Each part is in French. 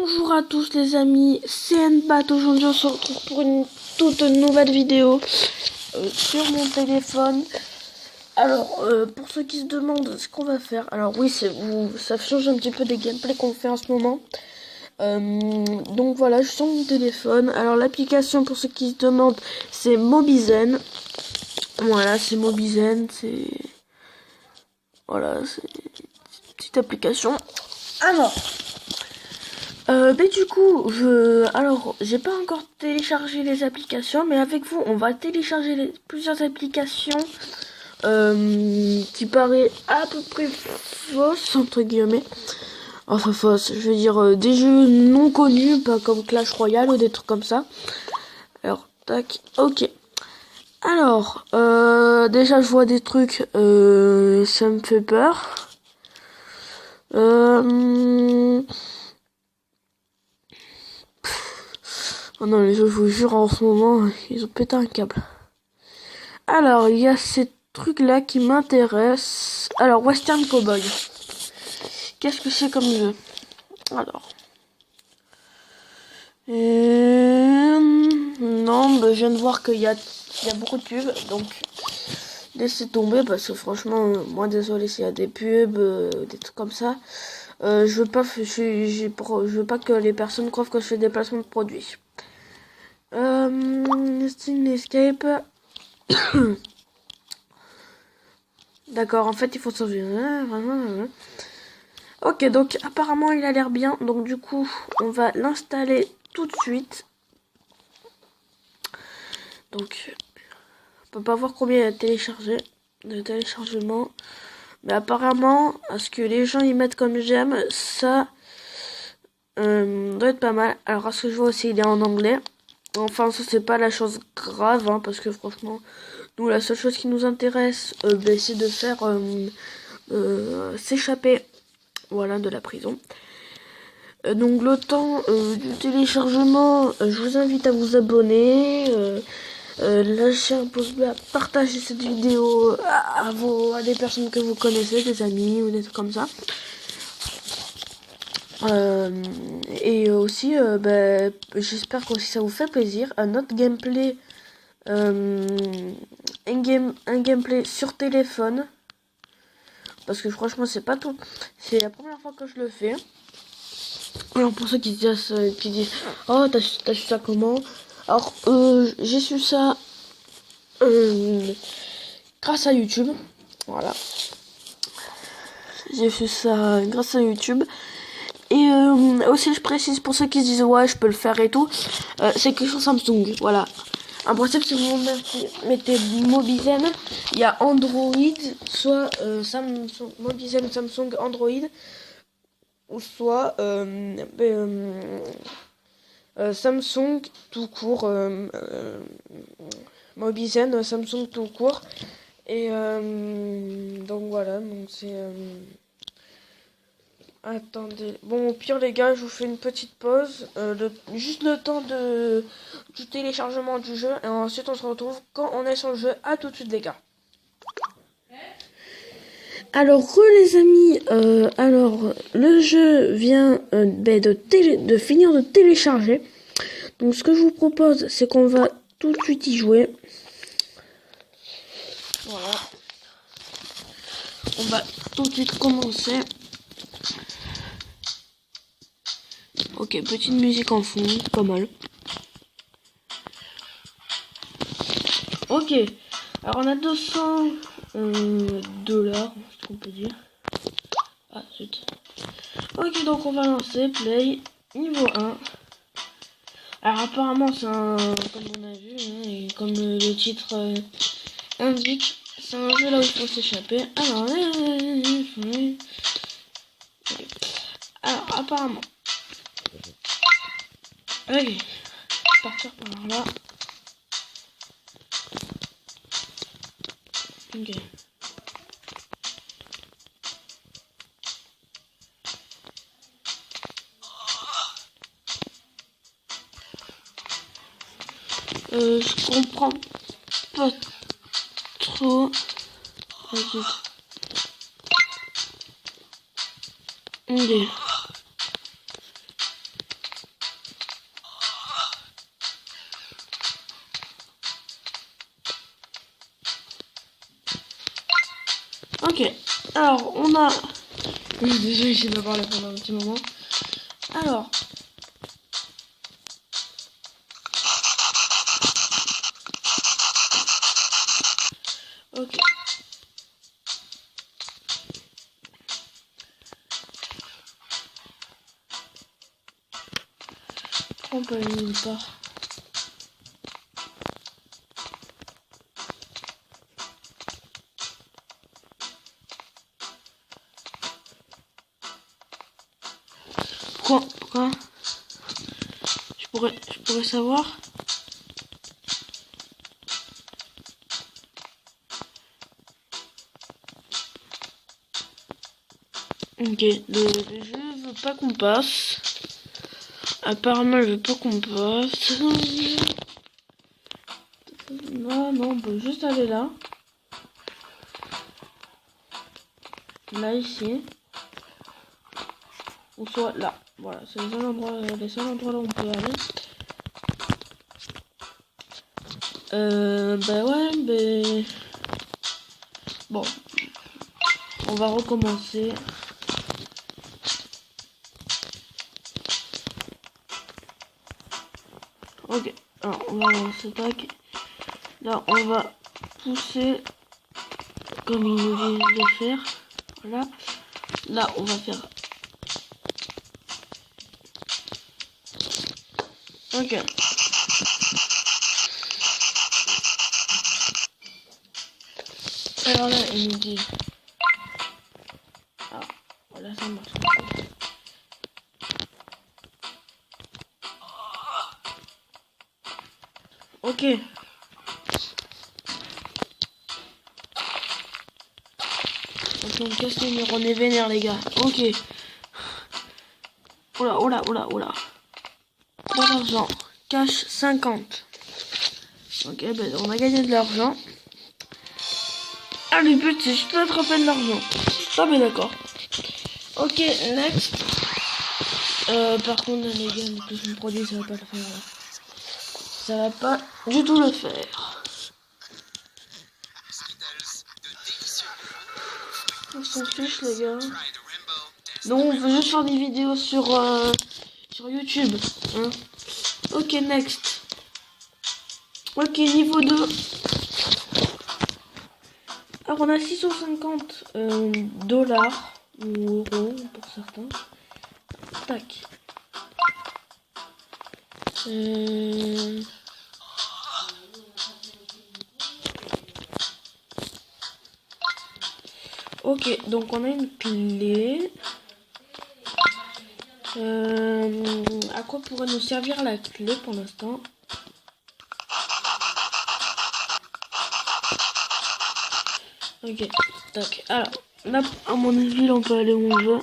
Bonjour à tous les amis, c'est Nbat. Aujourd'hui on se retrouve pour une toute nouvelle vidéo sur mon téléphone. Alors pour ceux qui se demandent ce qu'on va faire, alors oui ça change un petit peu des gameplays qu'on fait en ce moment. Donc voilà, je suis sur mon téléphone. Alors l'application, pour ceux qui se demandent, c'est Mobizen. Voilà, c'est Mobizen, c'est une petite application. Alors mais du coup, j'ai pas encore téléchargé les applications, mais avec vous, on va télécharger plusieurs applications qui paraissent à peu près fausses, entre guillemets. Enfin, fausses, je veux dire des jeux non connus, pas comme Clash Royale ou des trucs comme ça. Alors, tac, ok. Alors, déjà, je vois des trucs, ça me fait peur. Oh non, les jeux, je vous jure, en ce moment, ils ont pété un câble. Alors, il y a ces trucs-là qui m'intéressent. Alors, Western Cowboy. Qu'est-ce que c'est comme jeu? Alors. Non, je viens de voir qu'il y a beaucoup de pubs, donc laissez tomber, parce que franchement, moi désolé s'il y a des pubs, des trucs comme ça. Je veux pas que les personnes croient que je fais des placements de produits. Steam Escape. D'accord, en fait il faut sauver. Ok, donc apparemment il a l'air bien, donc du coup on va l'installer tout de suite. Donc on peut pas voir combien il y a de téléchargement, mais apparemment à ce que les gens y mettent comme j'aime, ça doit être pas mal. Alors à ce que je vois aussi il est en anglais. Enfin ça c'est pas la chose grave, hein, parce que franchement nous la seule chose qui nous intéresse c'est de faire s'échapper, voilà, de la prison. Donc le temps du téléchargement, je vous invite à vous abonner, lâcher un pouce bleu, partager cette vidéo à des personnes que vous connaissez, des amis ou des trucs comme ça. Et aussi, j'espère que ça vous fait plaisir. Un autre gameplay, un gameplay sur téléphone. Parce que franchement, c'est pas tout. C'est la première fois que je le fais. Alors pour ceux qui disent oh t'as su ça comment? Alors j'ai su ça grâce à YouTube. Voilà. J'ai su ça grâce à YouTube. Et aussi je précise pour ceux qui se disent ouais je peux le faire et tout, c'est que sur Samsung, voilà. En principe si vous mettez Mobizen, il y a Android, soit Samsung, Mobizen, Samsung, Android, ou soit Samsung tout court, Mobizen, Samsung tout court. Et donc voilà, donc c'est attendez. Bon, au pire, les gars, je vous fais une petite pause. Juste le temps du téléchargement du jeu. Et ensuite, on se retrouve quand on est sur le jeu. À tout de suite, les gars. Alors, les amis. Le jeu vient de finir de télécharger. Donc, ce que je vous propose, c'est qu'on va tout de suite y jouer. Voilà. On va tout de suite commencer. Ok, petite musique en fond, pas mal. Ok, alors on a 200 dollars, ce qu'on peut dire. Ah, zut. Ok, donc on va lancer play niveau 1. Alors apparemment c'est comme on a vu, hein, et comme le titre indique, c'est un jeu là où il faut s'échapper. Alors apparemment. Ok, partir par là. Ok. Je comprends pas trop. Ok. Ok. Ok, alors on a... Désolé, j'ai pas parlé pendant un petit moment. Alors... Ok. Pourquoi on peut aller nulle part? Pourquoi je pourrais savoir. Ok, le jeu veut pas qu'on passe. Apparemment, il veut pas qu'on passe. Non, on peut juste aller là. Là, ici. Ou soit là. Voilà, c'est les seuls endroits là où on peut aller. Bah ouais, mais... Bon. On va recommencer. Ok. Alors, on va lancer tac. Là, on va pousser comme il nous dit de faire. Voilà. Là, on va faire... Ok. Alors là, il nous dit... Ah, voilà, ça marche. Ok. Donc on casse les murs, on est vénère les gars. Ok. Oula, oula, oula, oula. Pas d'argent. Cash 50. Ok, ben on a gagné de l'argent. Ah, le but c'est juste d'attraper de l'argent. Ah, mais d'accord. Ok, next. Par contre, les gars, le placement de produit, ça va pas le faire là. Ça va pas du tout le faire. On s'en fiche, les gars. Non, on veut juste faire des vidéos sur YouTube. Hein. Ok, next. Ok, niveau 2. Alors, on a 650 dollars ou euros pour certains. Tac. Ok, donc on a une clé. À quoi pourrait nous servir la clé pour l'instant? Ok, tac. Alors, là, à mon avis, on peut aller où on veut.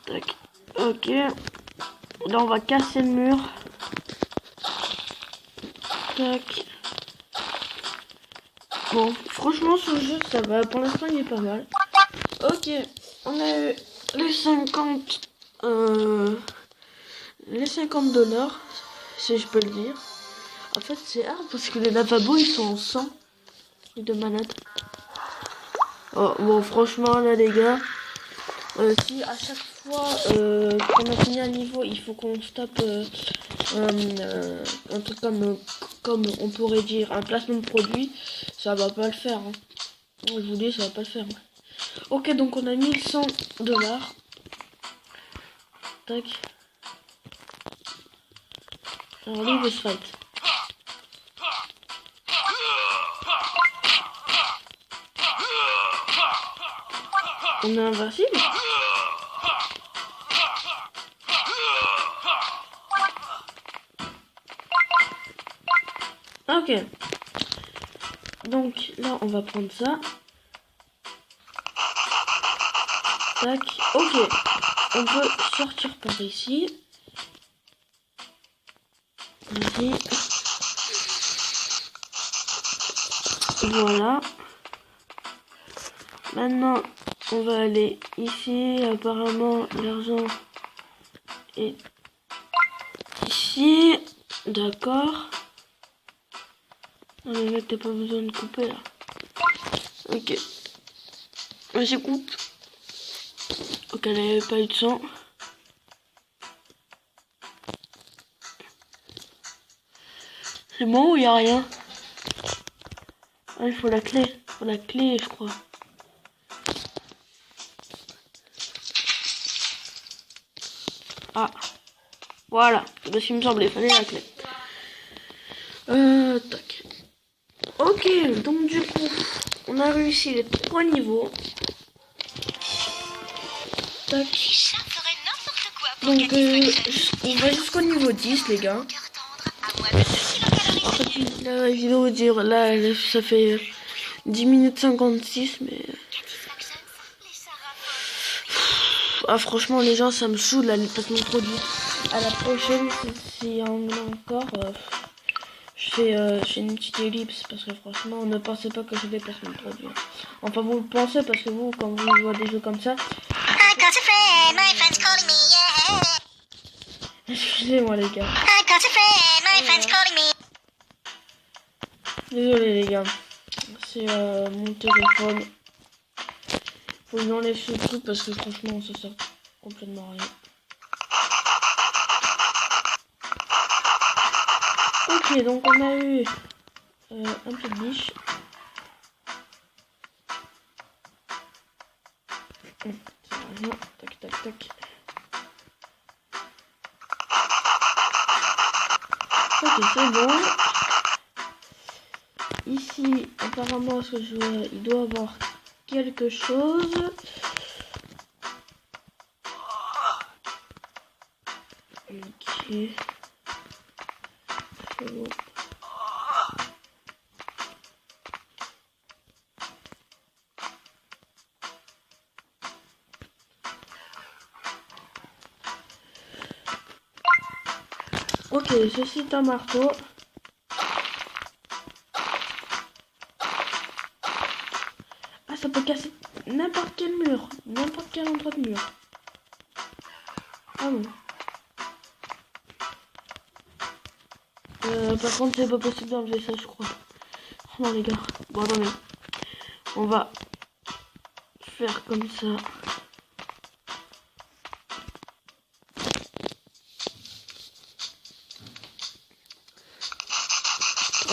Tac. Ok. Là, on va casser le mur. Tac. Bon, franchement, ce jeu, ça va. Pour l'instant, il est pas mal. Ok. On a eu les 50... les 50 dollars, si je peux le dire. En fait, c'est hard parce que les lavabos, ils sont en 100 de manette. Oh, bon, franchement, là, les gars, si à chaque fois qu'on a fini un niveau, il faut qu'on se tape un truc comme on pourrait dire un placement de produit, ça va pas le faire. Hein. Je vous dis, ça va pas le faire. Hein. Ok, donc on a 1100 dollars. Tac. Alors, lui, il veut se fight. On est invincible. Ok. Donc là, on va prendre ça. Tac. Ok. On peut sortir par ici. Ici. Voilà. Maintenant, on va aller ici. Apparemment, l'argent est ici. D'accord. Non mais mec, t'as pas besoin de couper là. Ok. Vas-y, coupe. Ok, elle n'avait pas eu de sang. C'est bon ou y a rien? Ah, il faut la clé. Il faut la clé, je crois. Ah. Voilà. C'est ce qu'il me semblait. Il fallait la clé. Tac. Ok, donc du coup, on a réussi les 3 niveaux. Tac. Donc, on va jusqu'au niveau 10, les gars. En fait, la vidéo dire là, ça fait 10 minutes 56, mais... Ah, franchement, les gens, ça me saoule, là, les placements de produits. À la prochaine, si on en a encore, je fais une petite ellipse, parce que franchement, ne pensez pas que j'ai des placements de produits. Enfin, vous le pensez, parce que vous, quand vous voyez des jeux comme ça... Excusez-moi, les gars. Désolé, les gars. C'est mon téléphone. Faut que j'enlève ce truc, parce que franchement, ça sert complètement à rien. Ok, donc on a eu un peu de biche. Ça va rien. Tac, tac, tac. Ok, c'est bon. Ici, apparemment, ce joueur, il doit avoir quelque chose. Ok. C'est bon. Ok, ceci est un marteau. Ah, ça peut casser n'importe quel mur, n'importe quel endroit de mur. Ah bon. Par contre, c'est pas possible d'enlever ça, je crois. Non, les gars. Bon, attendez. On va faire comme ça.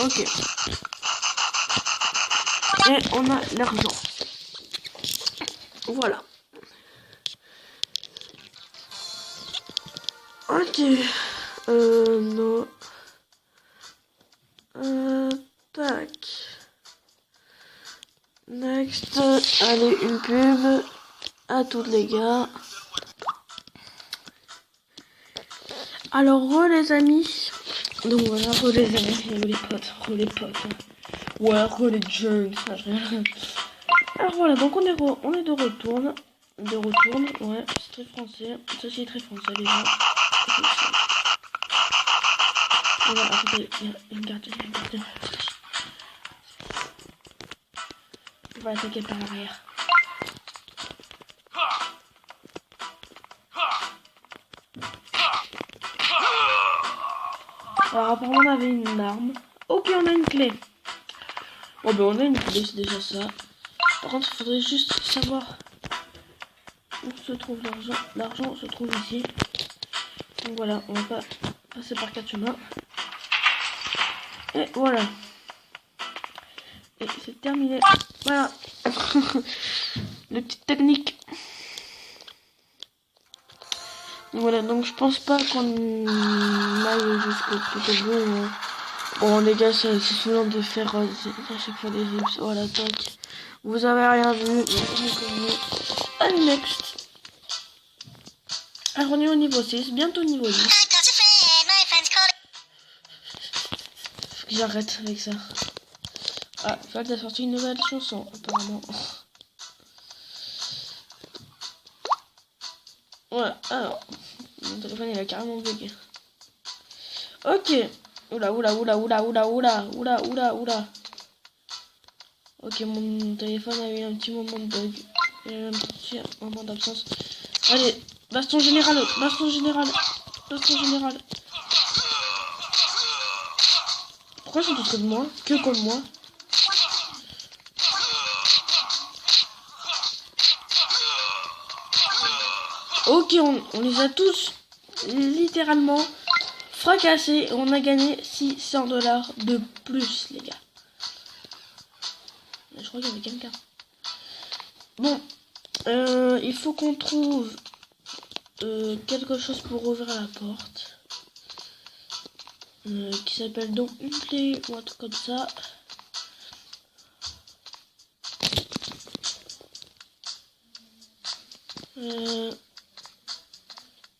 Ok. Et on a l'argent. Voilà. Ok. Non. Tac. Next. Allez, une pub. À tous les gars. Alors, les amis. Donc voilà, les amis, les potes. Ouais, les junks. Alors voilà, donc on est de retour. Ouais, c'est très français. Ceci est très français, les gens. Voilà, attendez, il y a une garde. On va attaquer par l'arrière. Alors apparemment on avait une arme. Ok, on a une clé. Bon ben on a une clé, c'est déjà ça. Par contre il faudrait juste savoir où se trouve l'argent. L'argent se trouve ici. Donc voilà, on va pas passer par 4 chemins. Et voilà. Et c'est terminé. Voilà. Les petites techniques. Voilà, donc je pense pas qu'on aille jusqu'au tout au bout. Bon les gars, c'est souvent de faire à chaque fois des ellipses. Voilà, tac. Vous avez rien vu. Allez, next. Alors on est au niveau 6, bientôt au niveau 10. Faut que j'arrête avec ça. Ah, Fald a sorti une nouvelle chanson, apparemment. Voilà, alors. Mon téléphone il a carrément bugué. Ok. Oula. Ok, mon téléphone a eu un petit moment de bug. Il y a eu un petit moment d'absence. Allez, baston général. Pourquoi ils sont tous comme moi? Que comme moi? Ok, on les a tous littéralement fracassés. On a gagné 600 $ de plus, les gars. Je crois qu'il y avait quelqu'un. Bon, il faut qu'on trouve quelque chose pour ouvrir la porte. Qui s'appelle donc une clé ou un truc comme ça.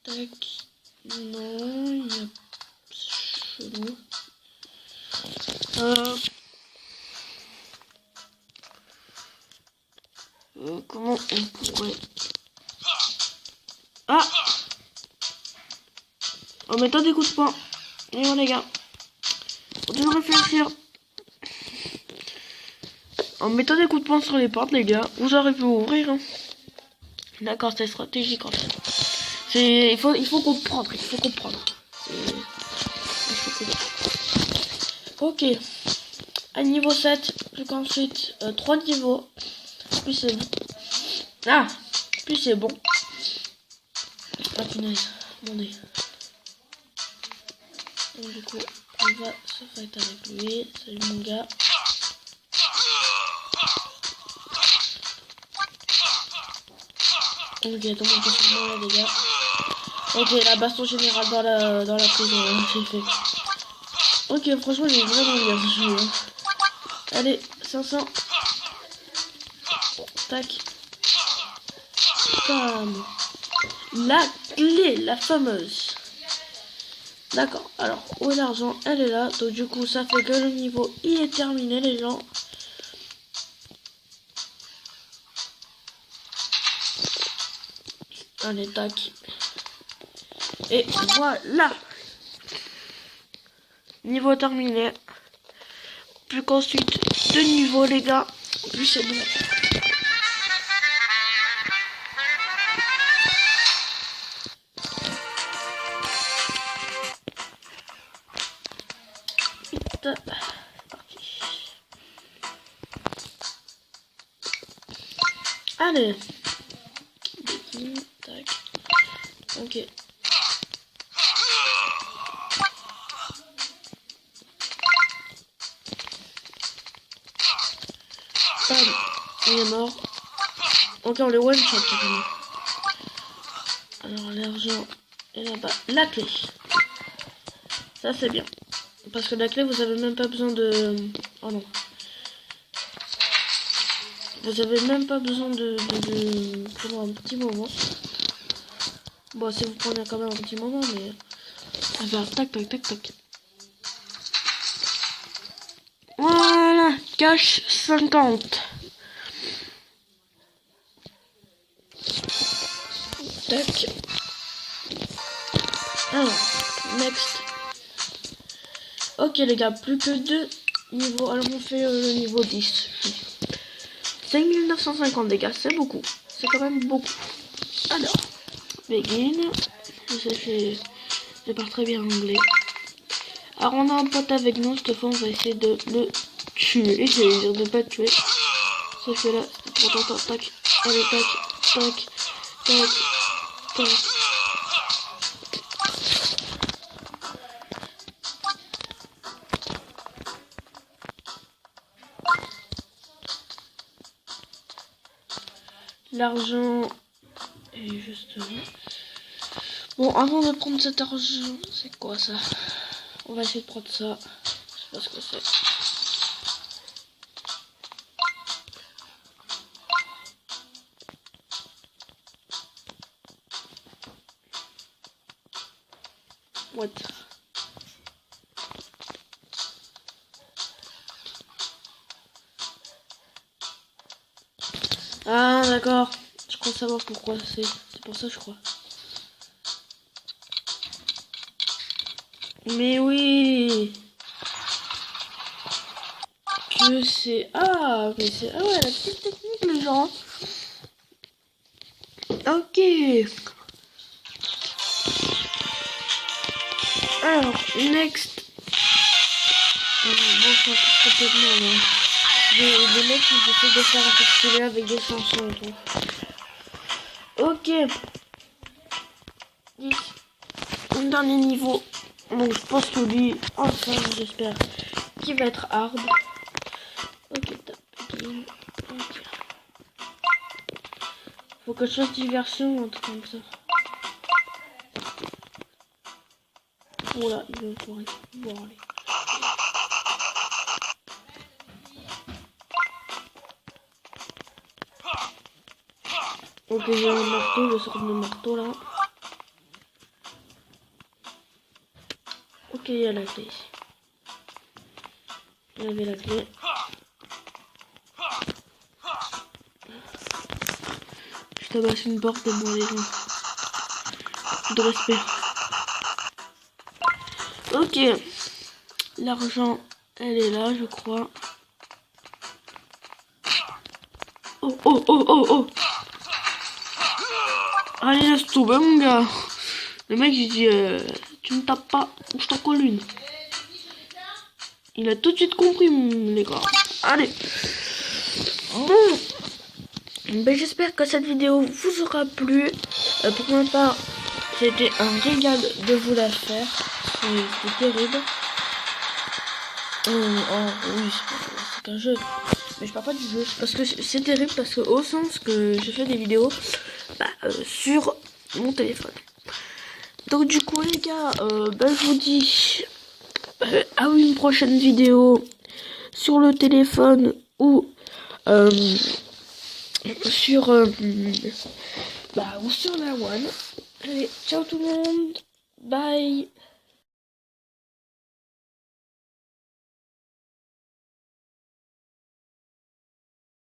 Tac. Non, il y a chelou. Comment on pourrait... Ah, en mettant des coups de poing. Et bon les gars, faut toujours réfléchir. En mettant des coups de poing sur les portes, les gars, vous aurez pu ouvrir. Hein. D'accord, c'est stratégique en fait. Il faut comprendre, il faut comprendre. Ok. À niveau 7, donc ensuite 3 niveaux. Plus c'est bon. Ah, plus c'est bon. Ah punaise, mon nez. Donc du coup, on va se fight avec lui. Salut mon gars. Ok, donc on peut se là les gars. Ok, la baston générale dans la prison, c'est fait. Ok, franchement, j'ai vraiment bien ce jeu. Hein. Allez, 500. Tac. Bam. La clé, la fameuse. D'accord, alors, où est l'argent? Elle est là. Donc du coup, ça fait que le niveau, il est terminé, les gens. Allez, tac. Et voilà. Niveau terminé. Plus qu'ensuite, 2 niveaux, les gars. Plus c'est bon. Parti. Allez. Tac. Ok. Il est mort. Ok, on les one shot carrément. Alors l'argent est là-bas. La clé. Ça c'est bien. Parce que la clé, vous avez même pas besoin de... Oh non. Vous avez même pas besoin de prendre un petit moment. Bon, si vous prenez quand même un petit moment, mais... Ça va, tac, tac, tac, tac. Voilà, cash 50. Tac. Alors, next. Ok les gars, plus que 2 niveaux. Alors on fait le niveau 10. 5950 les gars, c'est beaucoup. C'est quand même beaucoup. Alors, begin. Je parle très bien anglais. Alors on a un pote avec nous, cette fois on va essayer de le tuer. J'allais dire de ne pas le tuer. Sauf que là, tac. Allez, tac, tac, tac, tac. L'argent est juste là. Bon, avant de prendre cet argent, c'est quoi ça? On va essayer de prendre ça. Je sais pas ce que c'est. What? Ah d'accord, je crois savoir pourquoi c'est pour ça je crois. Mais oui. Que c'est... Ah mais c'est... Ah ouais, la petite technique les gens. Ok. Alors, next. s'en fout complètement. Hein. Des mecs qui essaient de faire un peu de télé avec des chansons et tout. Ok. 10. Un dernier niveau. Donc je pense que lui, enfin j'espère qu'il va être hard. Ok, top. Ok. Faut que je fasse diversion ou un truc comme ça. Voilà, il va pouvoir aller. Ok, j'ai un marteau, je sors de marteau là. Ok, il y a la clé ici. Il y avait la clé. Je tabasse une porte et moi les gens. De respect. Ok. L'argent, elle est là, je crois. Oh, oh, oh, oh, oh. Allez, laisse tomber, mon gars. Le mec, il dit, tu me tapes pas ou je t'en colle une. Il a tout de suite compris, les gars. Allez. Bon. Ben, j'espère que cette vidéo vous aura plu. Pour ma part, c'était un régal de vous la faire. C'est terrible. Oui, c'est qu'un jeu. Mais je parle pas du jeu. Parce que c'est terrible parce que au sens que je fais des vidéos sur mon téléphone. Donc du coup les gars, je vous dis à une prochaine vidéo sur le téléphone ou sur ou sur la One. Allez, ciao tout le monde. Bye.